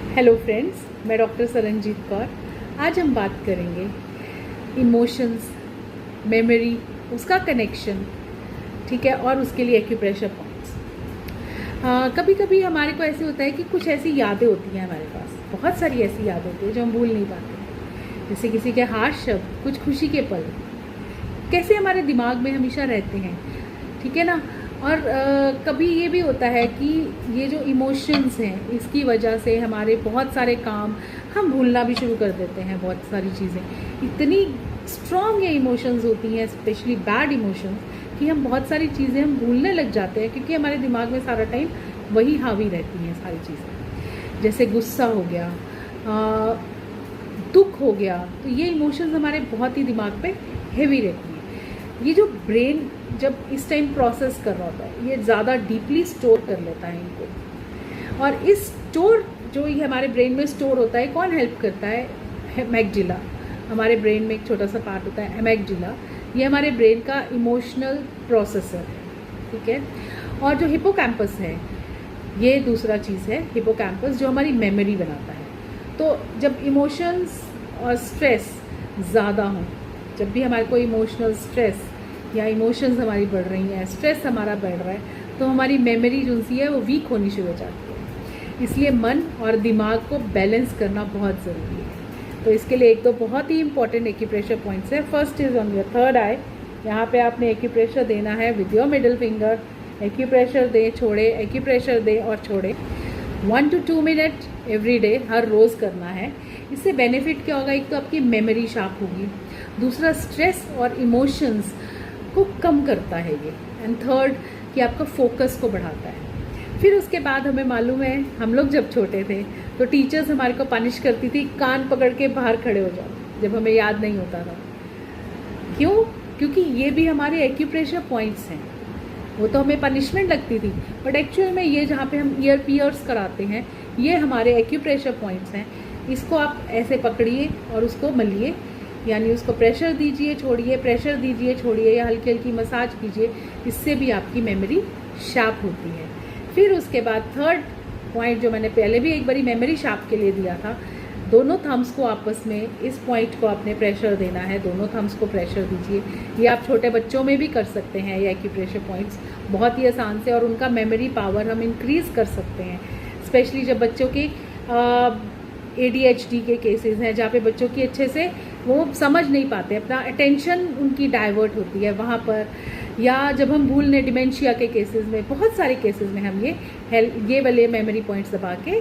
Hello friends, मैं doctor Saranjit Kaur. आज हम बात करेंगे इमोशंस, मेमोरी, उसका कनेक्शन, ठीक है, और उसके लिए एक्यूप्रेशर पॉइंट्स। कभी कभी हमारे को ऐसे होता है कि कुछ ऐसी यादें होती हैं हमारे पास, बहुत सारी ऐसी यादें होती है जो हम भूल नहीं पाते। जैसे किसी के हार्श शब्द, कुछ खुशी के पल, कैसे हमारे दिमाग में हमेशा रहते हैं, ठीक है ना। और कभी ये भी होता है कि ये जो इमोशंस हैं इसकी वजह से हमारे बहुत सारे काम हम भूलना भी शुरू कर देते हैं। बहुत सारी चीज़ें इतनी स्ट्रॉन्ग ये इमोशंस होती हैं, स्पेशली बैड इमोशंस, कि हम बहुत सारी चीज़ें हम भूलने लग जाते हैं, क्योंकि हमारे दिमाग में सारा टाइम वही हावी रहती हैं सारी चीज़ें। जैसे गुस्सा हो गया, दुख हो गया, तो ये इमोशंस हमारे बहुत ही दिमाग पे हेवी रहती हैं। ये जो ब्रेन जब इस टाइम प्रोसेस कर रहा होता है, ये ज़्यादा डीपली स्टोर कर लेता है इनको। और इस स्टोर जो ये हमारे ब्रेन में स्टोर होता है, कौन हेल्प करता है? एमेग्जिला। हमारे ब्रेन में एक छोटा सा पार्ट होता है एमेग्जिला, ये हमारे ब्रेन का इमोशनल प्रोसेसर है, ठीक है। और जो हिपोकैम्पस है, ये दूसरा चीज़ है, हिपोकैम्पस, जो हमारी मेमोरी बनाता है। तो जब इमोशंस और स्ट्रेस ज़्यादा हों, जब भी हमारे को इमोशनल स्ट्रेस या इमोशंस हमारी बढ़ रही हैं, स्ट्रेस हमारा बढ़ रहा है, तो हमारी मेमोरी जो सी है वो वीक होनी शुरू हो जाती है। इसलिए मन और दिमाग को बैलेंस करना बहुत ज़रूरी है। तो इसके लिए एक तो बहुत ही इंपॉर्टेंट एक्यूप्रेशर पॉइंट्स है। First is on your third eye. यहाँ पे आपने एक्यूप्रेशर देना है with your middle finger. Acupressure दे, छोड़े, एक्यूप्रेशर दे और छोड़े। 1 to 2 मिनट एवरी डे, हर रोज़ करना है। इससे बेनिफिट क्या होगा? एक तो आपकी मेमोरी शार्प होगी, दूसरा स्ट्रेस और इमोशंस को कम करता है ये, एंड थर्ड कि आपका फोकस को बढ़ाता है। फिर उसके बाद हमें मालूम है, हम लोग जब छोटे थे तो टीचर्स हमारे को पनिश करती थी, कान पकड़ के बाहर खड़े हो जाओ, जब हमें याद नहीं होता था। क्यों? क्योंकि ये भी हमारे एक्यूप्रेशर पॉइंट्स हैं। वो तो हमें पनिशमेंट लगती थी, बट एक्चुअल में ये जहाँ पे हम ईयर पियर्स कराते हैं, ये हमारे एक्यूप्रेशर पॉइंट्स हैं। इसको आप ऐसे पकड़िए और उसको मलिए, यानी उसको प्रेशर दीजिए, छोड़िए, प्रेशर दीजिए, छोड़िए, या हल्की हल्की मसाज कीजिए। इससे भी आपकी मेमोरी शार्प होती है। फिर उसके बाद थर्ड पॉइंट जो मैंने पहले भी एक बारी मेमोरी शार्प के लिए दिया था, दोनों थम्स को आपस में, इस पॉइंट को आपने प्रेशर देना है, दोनों थम्स को प्रेशर दीजिए। ये आप छोटे बच्चों में भी कर सकते हैं, ये एक्यूप्रेशर पॉइंट्स बहुत ही आसान से, और उनका मेमोरी पावर हम इंक्रीज़ कर सकते हैं। स्पेशली जब बच्चों की ADHD के केसेस हैं, जहाँ पे बच्चों की अच्छे से वो समझ नहीं पाते, अपना अटेंशन उनकी डाइवर्ट होती है वहाँ पर, या जब हम भूलने, डिमेंशिया के केसेस में, बहुत सारे केसेस में हम ये वाले मेमोरी पॉइंट्स दबा के